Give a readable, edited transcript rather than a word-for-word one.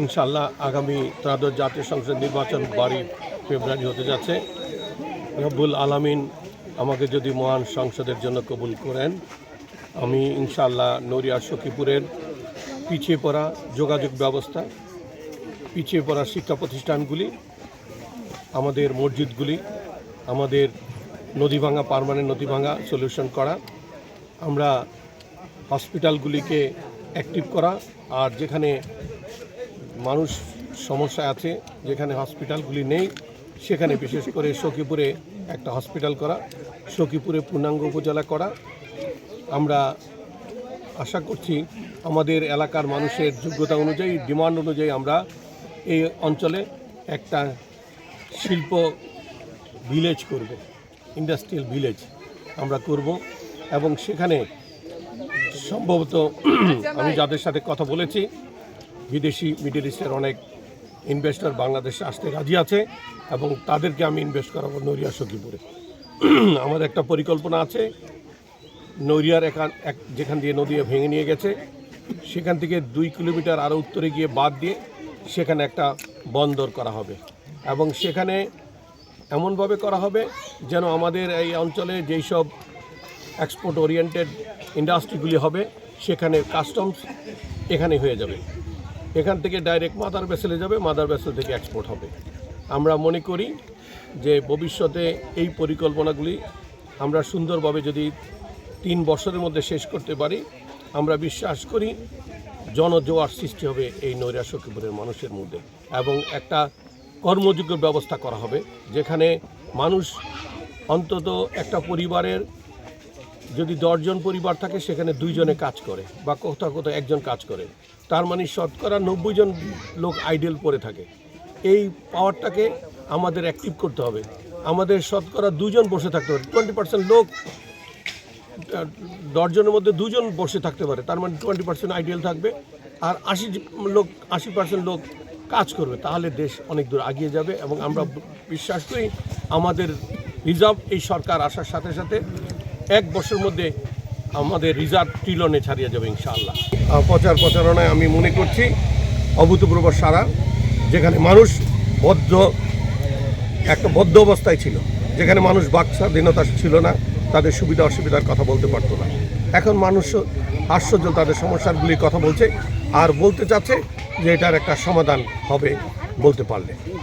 ইনশাআল্লাহ আগামী ত্রয়োদশ জাতীয় সংসদ নির্বাচন 12 ফেব্রুয়ারি হতে যাচ্ছে। রব্বুল আলামিন আমাকে যদি মহান সংসদের জন্য কবুল করেন, আমি ইনশাআল্লাহ নড়িয়া সখীপুরের পিছিয়ে পড়া যোগাযোগ ব্যবস্থা, পিছিয়ে পড়া শিক্ষা প্রতিষ্ঠানগুলি, আমাদের মসজিদগুলি, আমাদের নদীভাঙা পার্মানেন্ট নদীভাঙা সলিউশন করা, আমরা হসপিটালগুলিকে অ্যাক্টিভ করা, আর যেখানে মানুষ সমস্যা আছে, যেখানে হসপিটালগুলি নেই, সেখানে বিশেষ করে সখীপুরে একটা হসপিটাল করা, সখীপুরে পূর্ণাঙ্গ উপজেলা করা। আমরা আশা করছি আমাদের এলাকার মানুষের যোগ্যতা অনুযায়ী, ডিমান্ড অনুযায়ী আমরা এই অঞ্চলে একটা শিল্প ভিলেজ করব, ইন্ডাস্ট্রিয়াল ভিলেজ আমরা করব। এবং সেখানে সম্ভবত আমি যাদের সাথে কথা বলেছি, বিদেশি মিডল ইস্টের অনেক ইনভেস্টর বাংলাদেশে আসতে রাজি আছে এবং তাদেরকে আমি ইনভেস্ট করাবো নড়িয়া সখীপুরে। আমাদের একটা পরিকল্পনা আছে, নড়িয়ার যেখান দিয়ে নদী ভেঙে নিয়ে গেছে সেখান থেকে 2 কিলোমিটার আরও উত্তরে গিয়ে বাদ দিয়ে সেখানে একটা বন্দর করা হবে এবং সেখানে এমনভাবে করা হবে যেন আমাদের এই অঞ্চলে যেই সব এক্সপোর্ট ওরিয়েন্টেড ইন্ডাস্ট্রিগুলি হবে সেখানে কাস্টমস এখানে হয়ে যাবে, এখান থেকে ডাইরেক্ট মাদার ভেসেলে যাবে, মাদার ভেসেল থেকে এক্সপোর্ট হবে। আমরা মনে করি যে ভবিষ্যতে এই পরিকল্পনাগুলি আমরা সুন্দরভাবে যদি 3 বছরের মধ্যে শেষ করতে পারি, আমরা বিশ্বাস করি জনজোয়ার সৃষ্টি হবে এই নড়িয়া সখীপুরের মানুষের মধ্যে এবং একটা কর্মযোগ্য ব্যবস্থা করা হবে, যেখানে মানুষ অন্তত একটা পরিবারের যদি 10 জন পরিবার থাকে সেখানে 2 জনে কাজ করে বা কোথাও কোথাও 1 জন কাজ করে, তার মানে শতকরা 90 জন লোক আইডেল পড়ে থাকে। এই পাওয়ারটাকে আমাদের অ্যাক্টিভ করতে হবে। আমাদের শতকরা 2 জন বসে থাকতে পারে, 20% লোক, 10 জনের মধ্যে 2 জন বসে থাকতে পারে, তার মানে 20% আইডিয়াল থাকবে আর 80% লোক কাজ করবে, তাহলে দেশ অনেক দূর এগিয়ে যাবে। এবং আমরা বিশ্বাস করি আমাদের রিজার্ভ এই সরকার আসার সাথে সাথে 1 বছরের মধ্যে আমাদের রিজার্ভ ট্রিলিয়নে ছাড়িয়ে যাবে ইনশাআল্লাহ। প্রচারণায় আমি মনে করছি অভূতপূর্ব সারা, যেখানে মানুষ একটা বদ্ধ অবস্থায় ছিল, যেখানে মানুষ বাক স্বাধীনতা ছিল না, তাদের সুবিধা অসুবিধার কথা বলতে পারতো না, এখন মানুষ আশ্চর্য তাদের সমস্যাগুলির কথা বলছে আর বলতে চাচ্ছে যে এটার একটা সমাধান হবে বলতে পারলে।